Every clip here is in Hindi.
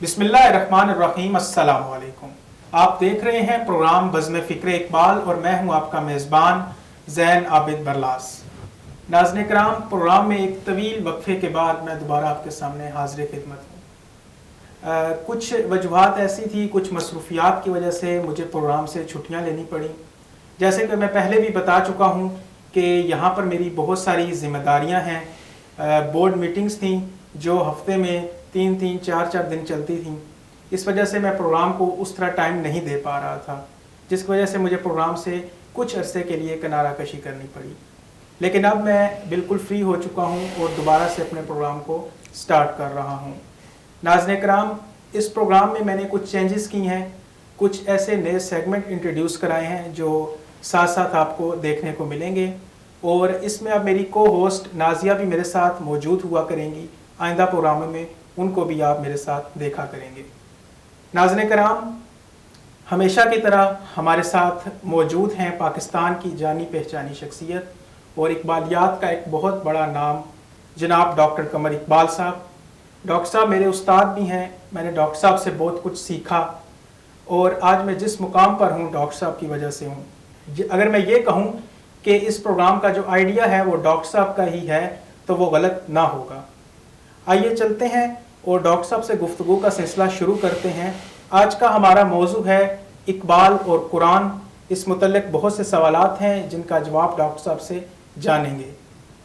बिस्मिल्लाहिर्रहमानिर्रहीम, अस्सलाम वालेकुम। आप देख रहे हैं प्रोग्राम बज़्म फ़िक्र इकबाल और मैं हूं आपका मेज़बान ज़ैन आबिद बरलास। नाज़रीन किराम, प्रोग्राम में एक तवील वक्फे के बाद मैं दोबारा आपके सामने हाज़िर खिदमत हूँ। कुछ वजूहात ऐसी थी, कुछ मसरूफ़ियात की वजह से मुझे प्रोग्राम से छुट्टियाँ लेनी पड़ी। जैसे कि मैं पहले भी बता चुका हूँ कि यहाँ पर मेरी बहुत सारी ज़िम्मेदारियाँ हैं। बोर्ड मीटिंग्स थी जो हफ्ते में 3-3, 4-4 दिन चलती थी। इस वजह से मैं प्रोग्राम को उस तरह टाइम नहीं दे पा रहा था, जिसकी वजह से मुझे प्रोग्राम से कुछ अरसे के लिए किनारा कशी करनी पड़ी। लेकिन अब मैं बिल्कुल फ्री हो चुका हूँ और दोबारा से अपने प्रोग्राम को स्टार्ट कर रहा हूँ। नाज़रीन किराम, इस प्रोग्राम में मैंने कुछ चेंजेस की हैं, कुछ ऐसे नए सेगमेंट इंट्रोड्यूस कराए हैं जो साथ साथ आपको देखने को मिलेंगे और इसमें अब मेरी को होस्ट नाजिया भी मेरे साथ मौजूद हुआ करेंगी। आइंदा प्रोग्रामों में उनको भी आप मेरे साथ देखा करेंगे। नाज़रीन किराम, हमेशा की तरह हमारे साथ मौजूद हैं पाकिस्तान की जानी पहचानी शख्सियत और इकबालियात का एक बहुत बड़ा नाम जनाब डॉक्टर कमर इकबाल साहब। डॉक्टर साहब मेरे उस्ताद भी हैं, मैंने डॉक्टर साहब से बहुत कुछ सीखा और आज मैं जिस मुकाम पर हूँ डॉक्टर साहब की वजह से हूँ। अगर मैं ये कहूँ कि इस प्रोग्राम का जो आइडिया है वो डॉक्टर साहब का ही है तो वो गलत ना होगा। आइए चलते हैं और डॉक्टर साहब से गुफ्तगू का सिलसिला शुरू करते हैं। आज का हमारा मौजू है इकबाल और कुरान। इस मुतल्लिक बहुत से सवालात हैं जिनका जवाब डॉक्टर साहब से जानेंगे।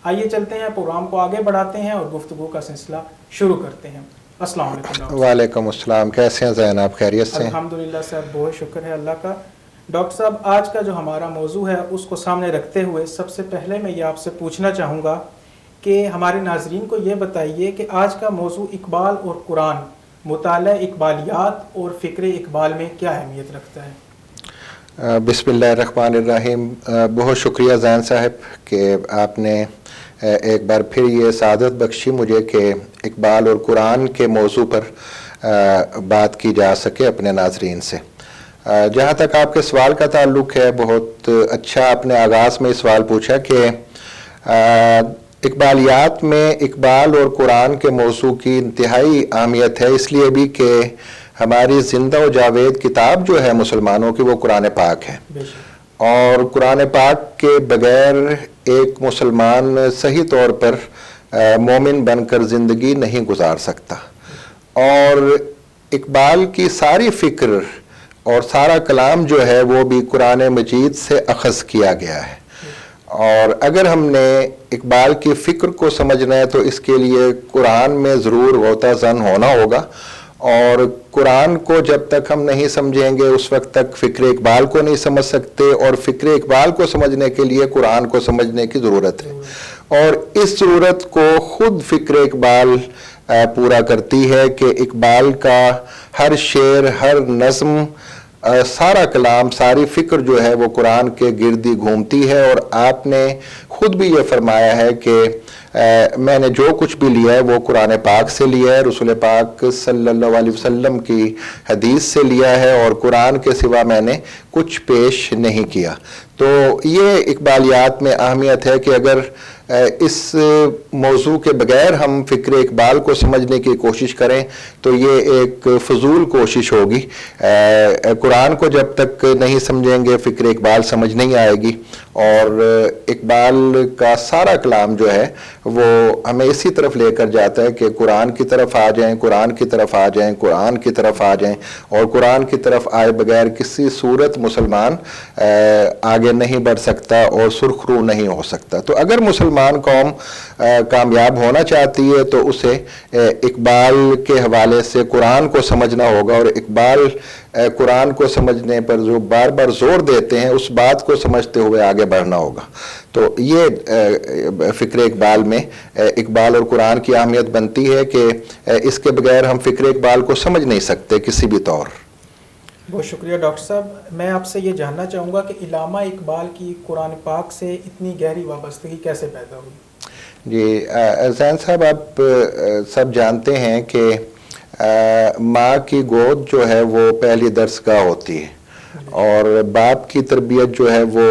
आइए चलते हैं, प्रोग्राम को आगे बढ़ाते हैं और गुफ्तगू का सिलसिला शुरू करते हैं। अस्सलाम वालेकुम। वालेकुम अस्सलाम। कैसे हैं ज़ैन, आप खैरियत से? अल्हम्दुलिल्लाह साहब, बहुत शुक्र है अल्लाह का। डॉक्टर साहब, आज का जो हमारा मौजू है उसको सामने रखते हुए सबसे पहले मैं ये आपसे पूछना चाहूँगा कि हमारे नाजरीन को ये बताइए कि आज का मौजू इकबाल और कुरान, मुताला इकबालियात और फ़िक्र इकबाल में क्या अहमियत रखता है? बिस्मिल्लाहिर्रहमानिर्रहीम। बहुत शुक्रिया ज़ैन साहब कि आपने एक बार फिर ये सादत बख्शी मुझे कि इकबाल और कुरान के मौजू पर बात की जा सके अपने नाजरीन से। जहाँ तक आपके सवाल का ताल्लुक़ है, बहुत अच्छा आपने आगाज़ में सवाल पूछा कि इकबालियात में इकबाल और कुरान के मौजू की इंतहाई अहमियत है, इसलिए भी कि हमारी ज़िंदा व जावेद किताब जो है मुसलमानों की वो कुरान पाक है और कुरान पाक के बग़ैर एक मुसलमान सही तौर पर मोमिन बनकर ज़िंदगी नहीं गुजार सकता। और इकबाल की सारी फ़िक्र और सारा कलाम जो है वो भी कुरान मजीद से अख़ज़ किया गया है। और अगर हमने इकबाल की फ़िक्र को समझना है तो इसके लिए कुरान में ज़रूर गौता ज़न होना होगा और कुरान को जब तक हम नहीं समझेंगे उस वक्त तक फ़िक्र इकबाल को नहीं समझ सकते और फ़िक्र इकबाल को समझने के लिए कुरान को समझने की ज़रूरत है। और इस ज़रूरत को ख़ुद फ़िक्र इकबाल पूरा करती है कि इकबाल का हर शेर, हर नज़्म, सारा कलाम, सारी फ़िक्र जो है वो कुरान के गिर्द ही घूमती है। और आपने ख़ुद भी ये फरमाया है कि मैंने जो कुछ भी लिया है वो कुरान पाक से लिया है, रसूल पाक सल्लल्लाहु अलैहि वसल्लम की हदीस से लिया है और कुरान के सिवा मैंने कुछ पेश नहीं किया। तो ये इकबालियात में अहमियत है कि अगर इस मौजू के बग़ैर हम फ़िक्र इकबाल को समझने की कोशिश करें तो ये एक फ़जूल कोशिश होगी। कुरान को जब तक नहीं समझेंगे फ़िक्र इकबाल समझ नहीं आएगी। और इकबाल का सारा कलाम जो है वो हमें इसी तरफ लेकर जाता है कि कुरान की तरफ आ जाएं, कुरान की तरफ आ जाएं, कुरान की तरफ आ जाएं। और कुरान की तरफ आए बगैर किसी सूरत मुसलमान आगे नहीं बढ़ सकता और सुरखरू नहीं हो सकता। तो अगर मुसलमान कौम कामयाब होना चाहती है तो उसे इकबाल के हवाले से कुरान को समझना होगा और इकबाल कुरान को समझने पर जो बार बार जोर देते हैं उस बात को समझते हुए आगे बढ़ना होगा। तो ये फ़िक्र इकबाल में इकबाल और कुरान की अहमियत बनती है कि इसके बगैर हम फ़िक्र इकबाल को समझ नहीं सकते किसी भी तौर। बहुत शुक्रिया डॉक्टर साहब। मैं आपसे ये जानना चाहूँगा कि इल्लामा इकबाल की कुरान पाक से इतनी गहरी वाबस्तगी कैसे पैदा हुई? जी ज़ैन साहब, आप सब जानते हैं कि माँ की गोद जो है वो पहली दरसगाह होती है और बाप की तरबियत जो है वो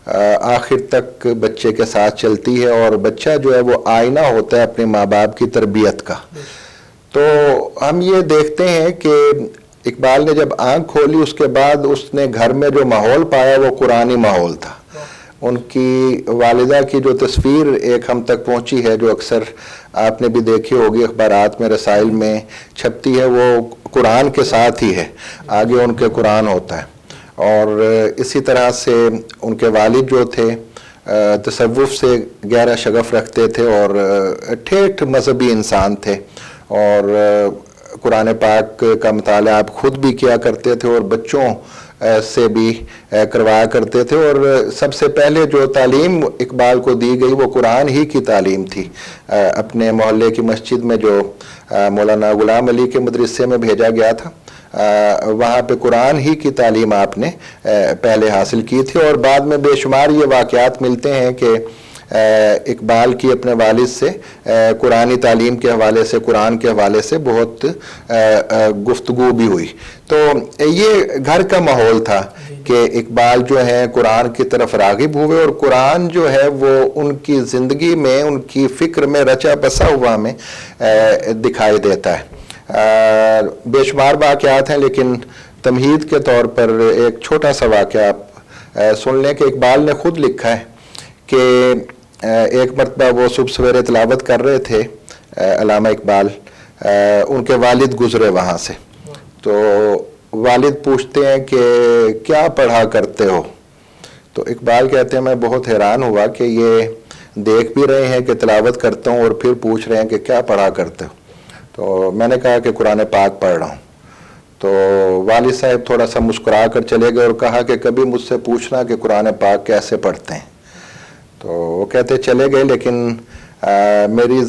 आखिर तक बच्चे के साथ चलती है और बच्चा जो है वो आईना होता है अपने माँ बाप की तरबियत का। तो हम ये देखते हैं कि इकबाल ने जब आंख खोली उसके बाद उसने घर में जो माहौल पाया वो कुरानी माहौल था। उनकी वालिदा की जो तस्वीर एक हम तक पहुंची है, जो अक्सर आपने भी देखी होगी अखबारात में, रसाइल में छपती है, वो कुरान के साथ ही है, आगे उनके कुरान होता है। और इसी तरह से उनके वालिद जो थे तसव्वुफ से गहरा शगफ रखते थे और ठेठ मजहबी इंसान थे और कुरान पाक का मुताला आप खुद भी किया करते थे और बच्चों से भी करवाया करते थे। और सबसे पहले जो तालीम इकबाल को दी गई वो कुरान ही की तालीम थी। अपने मोहल्ले की मस्जिद में जो मौलाना गुलाम अली के मदरसे में भेजा गया था, वहाँ पे कुरान ही की तालीम आपने पहले हासिल की थी। और बाद में बेशुमार ये वाक़यात मिलते हैं कि इकबाल की अपने वालिद से कुरानी तालीम के हवाले से, कुरान के हवाले से बहुत गुफ्तगू भी हुई। तो ये घर का माहौल था कि इकबाल जो है कुरान की तरफ रागिब हुए और कुरान जो है वो उनकी ज़िंदगी में, उनकी फ़िक्र में रचा बसा हुआ हमें दिखाई देता है। बेशुमार वाक़यात हैं, लेकिन तमहीद के तौर पर एक छोटा सा वाक़या आप सुन लें कि इकबाल ने खुद लिखा है कि एक मरतबा वो सुबह सवेरे तिलावत कर रहे थे, अल्लामा इकबाल, उनके वालिद गुज़रे वहाँ से। तो वालिद पूछते हैं कि क्या पढ़ा करते हो? तो इकबाल कहते हैं मैं बहुत हैरान हुआ कि ये देख भी रहे हैं कि तिलावत करता हूँ और फिर पूछ रहे हैं कि क्या पढ़ा करते हो। तो मैंने कहा कि कुरान पाक पढ़ रहा हूँ। तो वालिद साहब थोड़ा सा मुस्कुरा कर चले गए और कहा कि कभी मुझसे पूछना कि कुरान पाक कैसे पढ़ते हैं। तो वो कहते चले गए, लेकिन मेरी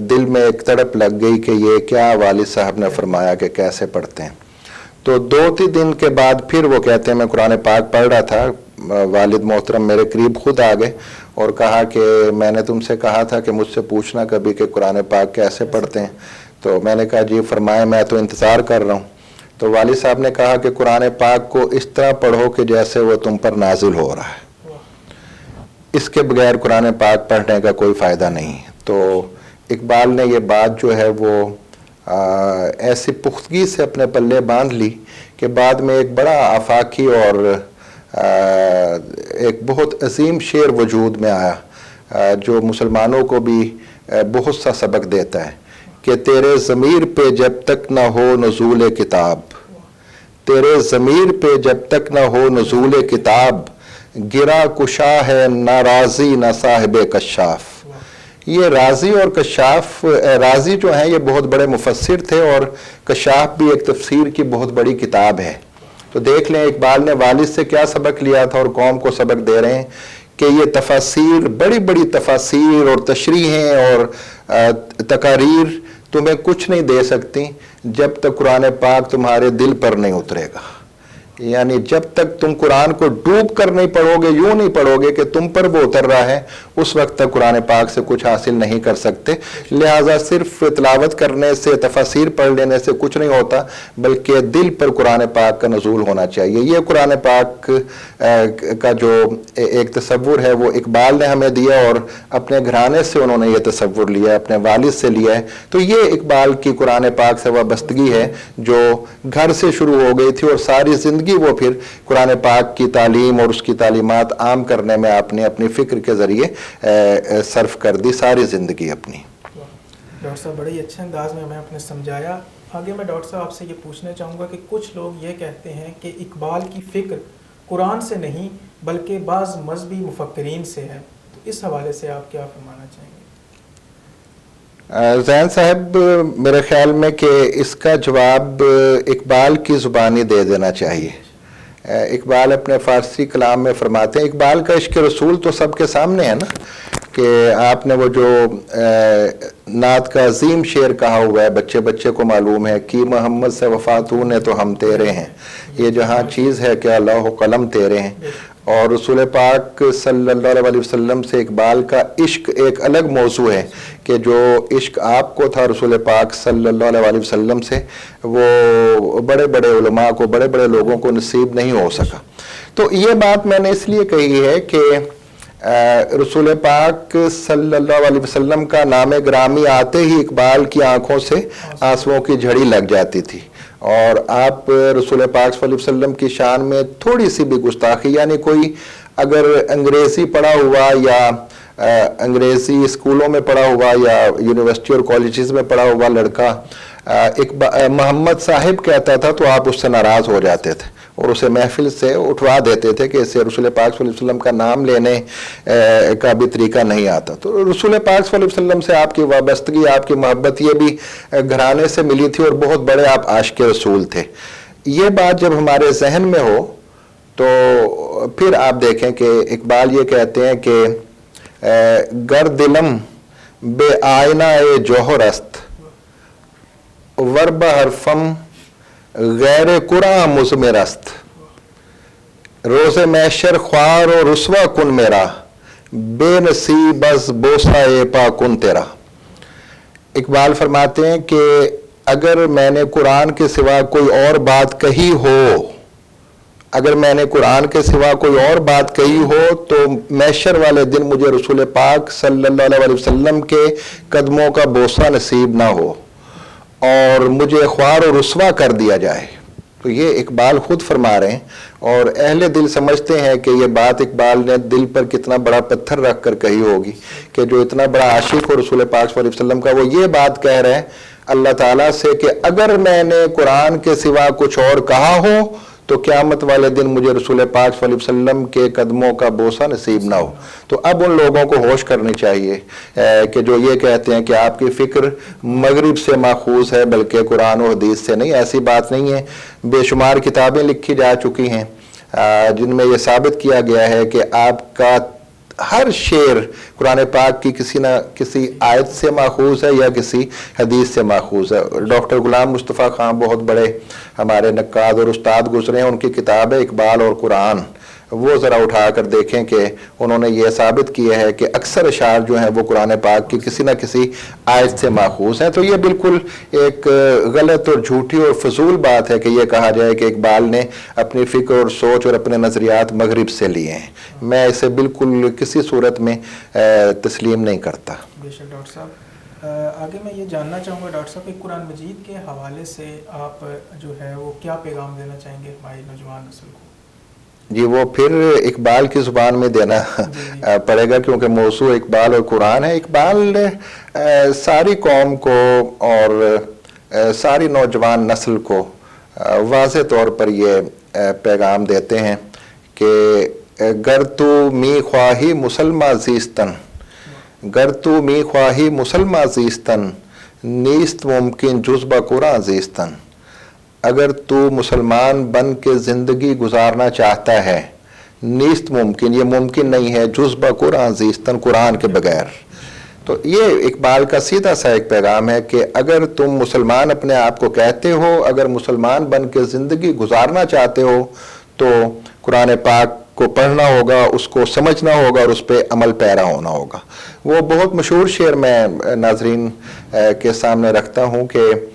दिल में एक तड़प लग गई कि ये क्या वालिद साहब ने फरमाया कि कैसे पढ़ते हैं। तो 2-3 दिन के बाद फिर वो कहते हैं मैं कुरान पाक पढ़ रहा था, वालिद मोहतरम मेरे करीब खुद आ गए और कहा कि मैंने तुमसे कहा था कि मुझसे पूछना कभी कि कुरान पाक कैसे पढ़ते हैं। तो मैंने कहा जी फरमाएं, मैं तो इंतज़ार कर रहा हूँ। तो वालिद साहब ने कहा कि कुरान पाक को इस तरह पढ़ो कि जैसे वो तुम पर नाजिल हो रहा है, इसके बगैर कुरान पाक पढ़ने का कोई फ़ायदा नहीं। तो इकबाल ने ये बात जो है वो ऐसी पुख्तगी से अपने पल्ले बांध ली कि बाद में एक बड़ा आफाकी और एक बहुत अजीम शेर वजूद में आया जो मुसलमानों को भी बहुत सा सबक देता है कि तेरे ज़मीर पे जब तक ना हो नज़ूल किताब, तेरे ज़मीर पे जब तक ना हो नज़ूल किताब, गिरा कुशा है ना राजी ना साहिब कशाफ। ये राजी और कशाफ, राजी जो हैं ये बहुत बड़े मुफस्सिर थे और कशाफ भी एक तफसीर की बहुत बड़ी किताब है। तो देख लें इकबाल ने वालिद से क्या सबक लिया था और कौम को सबक दे रहे हैं कि ये तफासीर, बड़ी बड़ी तफासीर और तशरीहें और तकारीर तुम्हें कुछ नहीं दे सकती जब तक कुरान पाक तुम्हारे दिल पर नहीं उतरेगा। यानी जब तक तुम कुरान को डूब कर नहीं पढ़ोगे, यूं नहीं पढ़ोगे कि तुम पर वो उतर रहा है, उस वक्त तक कुरान पाक से कुछ हासिल नहीं कर सकते। लिहाजा सिर्फ तिलावत करने से, तफसीर पढ़ लेने से कुछ नहीं होता, बल्कि दिल पर कुरान पाक का नज़ूल होना चाहिए। ये कुरान पाक का जो एक तसव्वुर है वो इकबाल ने हमें दिया और अपने घराने से उन्होंने ये तसव्वुर लिया, अपने वालिद से लिया है। तो ये इकबाल की कुरान पाक से वाबस्तगी है जो घर से शुरू हो गई थी और सारी ज़िंदगी वो फिर कुरान पाक की तालीम और उसकी तालीमात आम करने में आपने अपनी फ़िक्र के ज़रिए सर्फ कर दी सारी ज़िंदगी अपनी। डॉक्टर साहब बड़े ही अच्छे अंदाज में हमें आपने समझाया। आगे मैं डॉक्टर साहब आपसे ये पूछना चाहूँगा कि कुछ लोग ये कहते हैं कि इकबाल की फ़िक्र कुरान से नहीं बल्कि बाज़ मजहबी मुफक्किरीन से है, तो इस हवाले से आप क्या फरमाना चाहेंगे? ज़ैन साहब, मेरे ख्याल में कि इसका जवाब इकबाल की ज़ुबानी दे देना चाहिए। इकबाल अपने फ़ारसी कलाम में फरमाते हैं, इकबाल का इश्क रसूल तो सबके सामने है ना, कि आपने वो जो नात का अजीम शेर कहा हुआ है, बच्चे बच्चे को मालूम है कि मोहम्मद से वफ़ातू ने तो हम तेरे हैं, ये जहाँ चीज़ है कि अल्लाह कलम तेरे हैं। और रसूल पाक सल्लल्लाहु अलैहि वसल्लम से इकबाल का इश्क एक अलग मौजू है कि जो इश्क आपको था रसूल पाक सल्लल्लाहु अलैहि वसल्लम से, वो बड़े बड़े उलमा को, बड़े बड़े लोगों को नसीब नहीं हो सका। तो ये बात मैंने इसलिए कही है कि रसूल पाक सल्लल्लाहु अलैहि वसल्लम का नाम ग्रामी आते ही इकबाल की आंखों से आंसुओं की झड़ी लग जाती थी। और आप रसूल पाक सल्लल्लाहु अलैहि वसल्लम की शान में थोड़ी सी भी गुस्ताखी, यानी कोई अगर अंग्रेजी पढ़ा हुआ या अंग्रेजी स्कूलों में पढ़ा हुआ या यूनिवर्सिटी और कॉलेजेस में पढ़ा हुआ लड़का एक मोहम्मद साहिब कहता था तो आप उससे नाराज हो जाते थे और उसे महफिल से उठवा देते थे कि इससे रसूल पाक सल्लल्लाहु अलैहि वसल्लम का नाम लेने का भी तरीका नहीं आता। तो रसूल पाक सल्लल्लाहु अलैहि वसल्लम से आपकी वाबस्तगी, आपकी मोहब्बत ये भी घराने से मिली थी और बहुत बड़े आप आशिक रसूल थे। ये बात जब हमारे जहन में हो तो फिर आप देखें कि इकबाल ये कहते हैं कि गर दिलम बे आयना ए जोहरस्त वर्ब हरफम गैर कुरान मुजमेरस्त, रोज़े मैशर ख्वार और रुस्वा कुन मेरा बेनसीब बस बोसा ए पा कुन तेरा। इकबाल फरमाते हैं कि अगर मैंने कुरान के सिवा कोई और बात कही हो, अगर मैंने कुरान के सिवा कोई और बात कही हो तो मैशर वाले दिन मुझे रसूल पाक सल्लल्लाहु अलैहि वसल्लम के कदमों का बोसा नसीब ना हो और मुझे ख्वार और रुस्वा कर दिया जाए। तो ये इकबाल खुद फरमा रहे हैं और अहले दिल समझते हैं कि ये बात इकबाल ने दिल पर कितना बड़ा पत्थर रख कर कही होगी कि जो इतना बड़ा आशिक हो रसूल पाक सल्लल्लाहु अलैहि वसल्लम का, वो ये बात कह रहे हैं अल्लाह ताला से कि अगर मैंने कुरान के सिवा कुछ और कहा हो तो क़यामत वाले दिन मुझे रसूल पाक सल्लल्लाहु अलैहि वसल्लम के कदमों का बोसा नसीब ना हो। तो अब उन लोगों को होश करनी चाहिए कि जो ये कहते हैं कि आपकी फ़िक्र मगरिब से माखूज है बल्कि कुरान और हदीस से नहीं, ऐसी बात नहीं है। बेशुमार किताबें लिखी जा चुकी हैं जिनमें यह साबित किया गया है कि आपका हर शेर कुरान पाक की किसी न किसी आयत से माखूज है या किसी हदीस से माखूज है। डॉक्टर गुलाम मुस्तफ़ा खान बहुत बड़े हमारे नक्काद और उस्ताद गुजरे हैं, उनकी किताब है इकबाल और कुरान, वो ज़रा उठा कर देखें कि उन्होंने ये साबित किया है कि अक्सर अशार जो हैं वो कुरान पाक की किसी न किसी आयत से माखूज हैं। तो ये बिल्कुल एक गलत और झूठी और फजूल बात है कि ये कहा जाए कि इकबाल ने अपनी फ़िक्र और सोच और अपने नज़रियात मगरिब से लिए हैं। मैं इसे बिल्कुल किसी सूरत में तस्लीम नहीं करता। बेशक डॉक्टर साहब, आगे मैं ये जानना चाहूँगा डॉक्टर साहब कि कुरान मजीद के हवाले से आप जो है वो क्या पैगाम देना चाहेंगे हमारी नौजवान नस्ल को? जी, वो फिर इकबाल की ज़ुबान में देना पड़ेगा क्योंकि मौजू इकबाल और कुरान है। इकबाल ने सारी कौम को और सारी नौजवान नस्ल को वाज़े तौर पर ये पैगाम देते हैं कि गर तू मी ख्वाही मुसलमा जीस्तन, गर तू मी ख्वाही मुसलमा जीस्तन नीस्त मुमकिन जुज़्बा कुरान जीस्तन। अगर तू मुसलमान बन के ज़िंदगी गुजारना चाहता है, नीस्त मुमकिन, ये मुमकिन नहीं है जुज़्बा कुरान जीस्तन, कुरान के बगैर। तो ये इकबाल का सीधा सा एक पैगाम है कि अगर तुम मुसलमान अपने आप को कहते हो, अगर मुसलमान बन के ज़िंदगी गुजारना चाहते हो तो कुरान पाक को पढ़ना होगा, उसको समझना होगा और उस पर अमल पैरा होना होगा। वो बहुत मशहूर शेर मैं नाजरीन के सामने रखता हूँ कि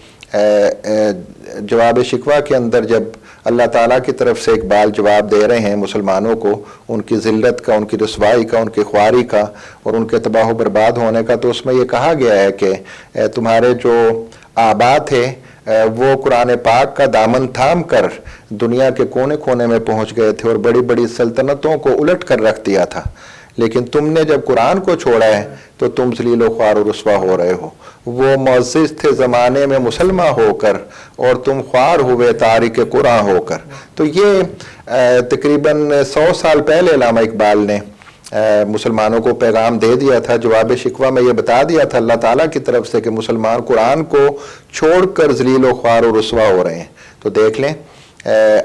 जवाब शिकवा के अंदर जब अल्लाह ताला की तरफ से इकबाल जवाब दे रहे हैं मुसलमानों को उनकी ज़िल्लत का, उनकी रसवाई का, उनकी ख्वारी का और उनके तबाह बर्बाद होने का, तो उसमें यह कहा गया है कि तुम्हारे जो आबा थे वो कुरान पाक का दामन थाम कर दुनिया के कोने कोने में पहुँच गए थे और बड़ी बड़ी सल्तनतों को उलट कर रख दिया था, लेकिन तुमने जब कुरान को छोड़ा है तो तुम ज़लील ख्वार और रुस्वा हो रहे हो। वो मुअज़्ज़िज़ थे ज़माने में मुसलमान होकर और तुम ख्वार हुए तारिक कुरान होकर। तो ये तकरीबन 100 साल पहले अल्लामा इकबाल ने मुसलमानों को पैगाम दे दिया था। जवाब शिकवा में ये बता दिया था अल्लाह ताला की तरफ से कि मुसलमान कुरान को छोड़कर ज़लील ख्वार और रुस्वा हो रहे हैं। तो देख लें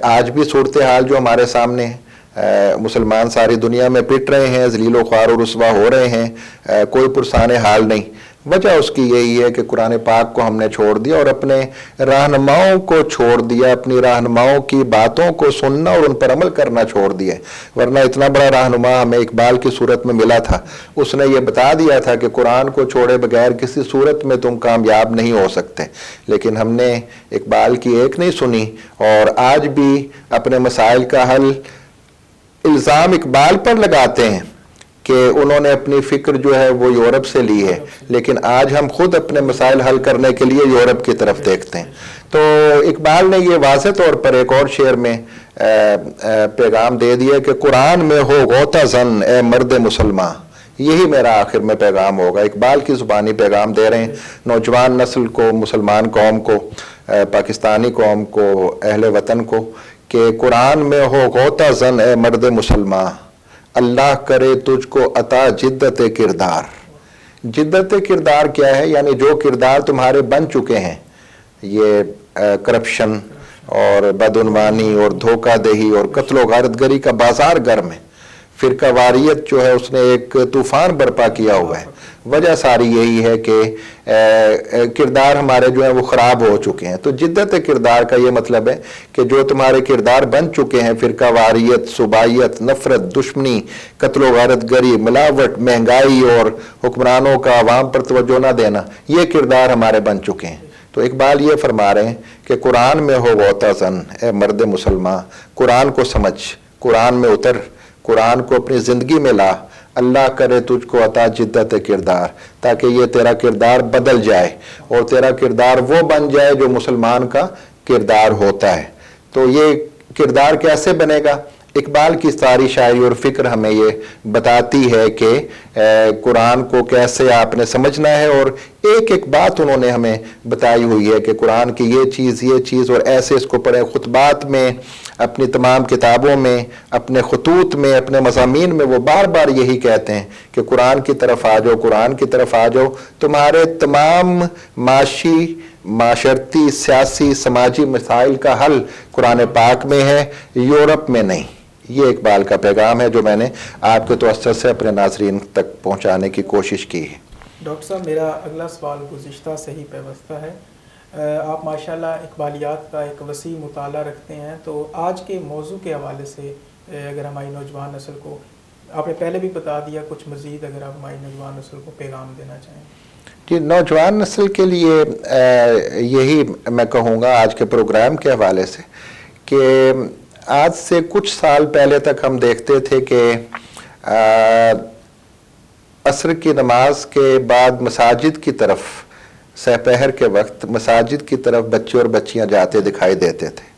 आज भी सूरत हाल जो हमारे सामने है, मुसलमान सारी दुनिया में पिट रहे हैं, ज़लील ख्वार और रुस्वा हो रहे हैं, कोई पुरसाने हाल नहीं। वजह उसकी यही है कि कुरान पाक को हमने छोड़ दिया और अपने रहनुमाओं को छोड़ दिया, अपनी रहनुमाओं की बातों को सुनना और उन पर अमल करना छोड़ दिया। वरना इतना बड़ा रहनुमा हमें इकबाल की सूरत में मिला था, उसने ये बता दिया था कि कुरान को छोड़े बगैर किसी सूरत में तुम कामयाब नहीं हो सकते। लेकिन हमने इकबाल की एक नहीं सुनी और आज भी अपने मसाइल का हल इल्ज़ाम इकबाल पर लगाते हैं कि उन्होंने अपनी फ़िक्र जो है वो यूरोप से ली है, लेकिन आज हम खुद अपने मसाइल हल करने के लिए यूरोप की तरफ देखते हैं। तो इकबाल ने ये वाज़े तौर पर एक और शेर में पैगाम दे दिया कि कुरान में हो गौता ज़न ए मर्द मुसलमान, यही मेरा आखिर में पैगाम होगा। इकबाल की ज़ुबानी पैगाम दे रहे हैं नौजवान नस्ल को, मुसलमान कौम को, पाकिस्तानी कौम को, अहले वतन को, कि कुरान में हो गौता ज़न ए मर्द मुसलमान, अल्लाह करे तुझको अता जिद्दत किरदार। जिद्दत किरदार क्या है? यानी जो किरदार तुम्हारे बन चुके हैं, ये करप्शन और बदउनवानी और धोखादही और कत्ल गारतगरी का बाजार गर्म है। फिरका वारियत जो है उसने एक तूफान बर्पा किया हुआ है। वजह सारी यही है कि किरदार हमारे जो है वो ख़राब हो चुके हैं। तो जिद्दत किरदार का ये मतलब है कि जो तुम्हारे किरदार बन चुके हैं, फिरका वारियत, सुबाइयत, नफ़रत, दुश्मनी, कत्ल गारतगरी, मिलावट, महंगाई और हुक्मरानों का आवाम पर तवज्जो न देना, ये किरदार हमारे बन चुके हैं। तो इकबाल ये फरमा रहे हैं कि कुरान में हो गौता ज़न ए मर्द मुसलमान, कुरान को समझ, कुरान में उतर, कुरान को अपनी ज़िंदगी में ला, अल्लाह करे तुझको अता जिद्दत किरदार, ताकि ये तेरा किरदार बदल जाए और तेरा किरदार वो बन जाए जो मुसलमान का किरदार होता है। तो ये किरदार कैसे बनेगा? इकबाल की सारी शायरी और फ़िक्र हमें ये बताती है कि कुरान को कैसे आपने समझना है, और एक एक बात उन्होंने हमें बताई हुई है कि कुरान की ये चीज़ और ऐसे इसको पढ़ें। खुतबात में, अपनी तमाम किताबों में, अपने खतूत में, अपने मज़ामीन में वो बार बार यही कहते हैं कि कुरान की तरफ आ जाओ, कुरान की तरफ आ जाओ। तुम्हारे तमाम माशी, माशरती, सियासी, समाजी मसाइल का हल कुरान पाक में है, यूरोप में नहीं। ये इकबाल का पैगाम है जो मैंने आपके तवज्जो से अपने नाज़रीन तक पहुँचाने की कोशिश की है। डॉक्टर साहब, मेरा अगला सवाल गुज़िश्ता से ही पेवस्ता है। आप माशाल्लाह इकबालियात का एक वसी मुताला रखते हैं, तो आज के मौजू के हवाले से अगर हमारी नौजवान नस्ल को, आपने पहले भी बता दिया, कुछ मज़ीद अगर आप हमारी नौजवान नस्ल को पैगाम देना चाहें। जी, नौजवान नस्ल के लिए यही मैं कहूँगा आज के प्रोग्राम के हवाले से कि आज से कुछ साल पहले तक हम देखते थे कि असर की नमाज के बाद मसाजिद की तरफ, सहपहर के वक्त मसाजिद की तरफ बच्चे और बच्चियां जाते दिखाई देते थे,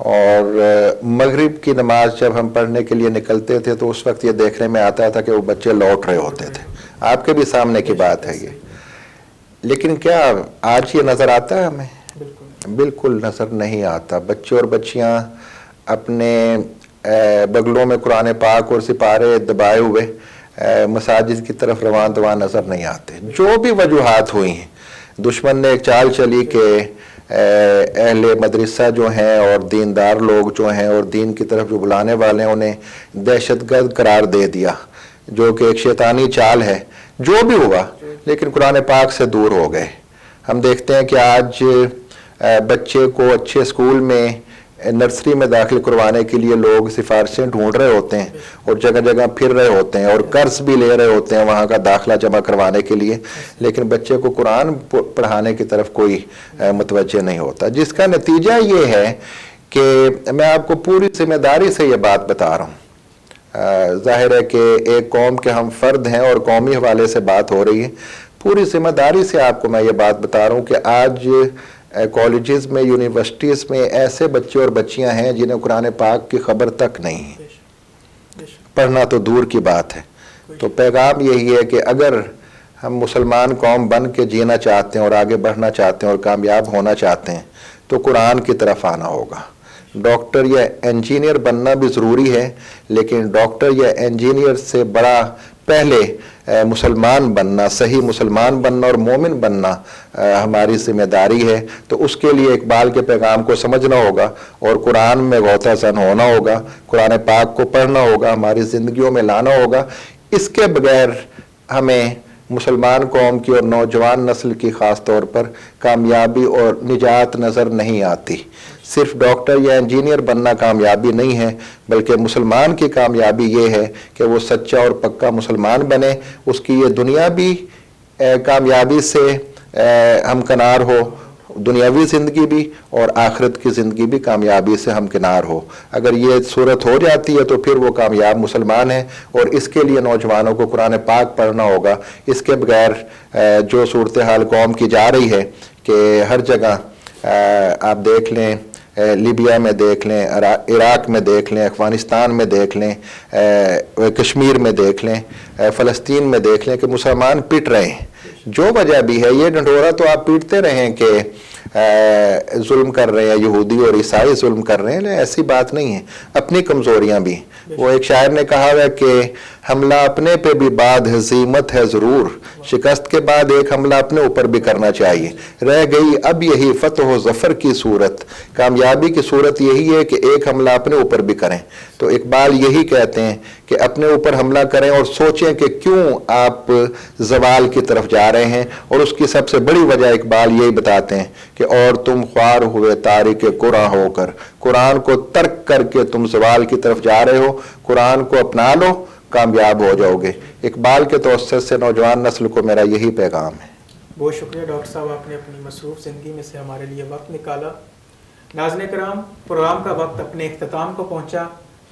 और मगरिब की नमाज जब हम पढ़ने के लिए निकलते थे तो उस वक्त ये देखने में आता था कि वो बच्चे लौट रहे होते थे। आपके भी सामने की बात है ये। लेकिन क्या आज ये नज़र आता है हमें? बिल्कुल नज़र नहीं आता। बच्चे और बच्चियां अपने बगलों में कुरान पाक और सिपारे दबाए हुए मसाजिद की तरफ रवान दवान नज़र नहीं आते। जो भी वजूहात हुई हैं, दुश्मन ने एक चाल चली कि अहले मदरसा जो हैं और दीनदार लोग जो हैं और दीन की तरफ जो बुलाने वाले हैं उन्हें दहशतगर्द करार दे दिया, जो कि एक शैतानी चाल है। जो भी हुआ, लेकिन कुरान पाक से दूर हो गए। हम देखते हैं कि आज बच्चे को अच्छे स्कूल में, नर्सरी में दाखिल करवाने के लिए लोग सिफारिशें ढूंढ रहे होते हैं और जगह जगह फिर रहे होते हैं और कर्ज भी ले रहे होते हैं वहाँ का दाखिला जमा करवाने के लिए, लेकिन बच्चे को कुरान पढ़ाने की तरफ कोई मुतवज्जे नहीं होता। जिसका नतीजा ये है कि मैं आपको पूरी जिम्मेदारी से ये बात बता रहा हूँ। जाहिर है कि एक कौम के हम फर्द हैं और कौमी हवाले से बात हो रही है। पूरी जिम्मेदारी से आपको मैं ये बात बता रहा हूँ कि आज कॉलेजेस में, यूनिवर्सिटीज़ में ऐसे बच्चे और बच्चियां हैं जिन्हें कुरान पाक की खबर तक नहीं है, पढ़ना तो दूर की बात है। तो पैगाम यही है कि अगर हम मुसलमान कौम बन के जीना चाहते हैं और आगे बढ़ना चाहते हैं और कामयाब होना चाहते हैं तो कुरान की तरफ आना होगा। डॉक्टर या इंजीनियर बनना भी ज़रूरी है, लेकिन डॉक्टर या इंजीनियर से बड़ा पहले मुसलमान बनना, सही मुसलमान बनना और मोमिन बनना हमारी जिम्मेदारी है। तो उसके लिए इकबाल के पैगाम को समझना होगा और कुरान में गौता ज़न होना होगा, कुरान पाक को पढ़ना होगा, हमारी ज़िंदगियों में लाना होगा। इसके बगैर हमें मुसलमान कौम की और नौजवान नस्ल की ख़ास तौर पर कामयाबी और निजात नज़र नहीं आती। सिर्फ डॉक्टर या इंजीनियर बनना कामयाबी नहीं है, बल्कि मुसलमान की कामयाबी ये है कि वो सच्चा और पक्का मुसलमान बने, उसकी ये दुनिया भी कामयाबी से हमकनार हो दुनियावी ज़िंदगी भी और आखिरत की ज़िंदगी भी कामयाबी से हमकिनार हो। अगर ये सूरत हो जाती है तो फिर वो कामयाब मुसलमान है। और इसके लिए नौजवानों को कुरान पाक पढ़ना होगा। इसके बगैर जो सूरत हाल कौम की जा रही है कि हर जगह आप देख लें, लीबिया में देख लें, इराक़ में देख लें, अफ़गानिस्तान में देख लें, कश्मीर में देख लें, फ़लस्तीन में देख लें कि मुसलमान पिट रहे हैं। जो वजह भी है, ये ढंढोरा तो आप पीटते रहें कि जुल्म कर रहे हैं, यहूदी और ईसाई जुल्म कर रहे हैं, लेकिन ऐसी बात नहीं है। अपनी कमज़ोरियाँ भी, वो एक शायर ने कहा है कि हमला अपने पे भी बाद हज़ीमत है ज़रूर, शिकस्त के बाद एक हमला अपने ऊपर भी करना चाहिए। रह गई अब यही फ़तह ज़फ़र की सूरत, कामयाबी की सूरत यही है कि एक हमला अपने ऊपर भी करें। तो इकबाल यही कहते हैं कि अपने ऊपर हमला करें और सोचें कि क्यों आप ज़वाल की तरफ जा रहे हैं। और उसकी सबसे बड़ी वजह इकबाल यही बताते हैं कि और तुम ख्वार हुए तारिक कुरान होकर, कुरान को तर्क करके तुम ज़वाल की तरफ जा रहे हो। कुरान को अपना लो, कामयाब हो जाओगे। इकबाल के तवस्सुत से नौजवान नस्ल को मेरा यही पैगाम है। बहुत शुक्रिया डॉक्टर साहब, आपने अपनी मसरूफ़ ज़िंदगी में से हमारे लिए वक्त निकाला। नाज़रीन किराम, प्रोग्राम का वक्त अपने इख्तिताम को पहुँचा।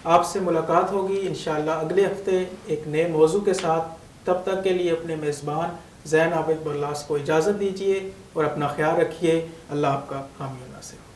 आपसे मुलाकात होगी इंशाअल्लाह अगले हफ्ते एक नए मौजू के साथ। तब तक के लिए अपने मेज़बान ज़ैन आबिद बरलास को इजाज़त दीजिए और अपना ख्याल रखिए। अल्लाह आपका हामी और नासिर।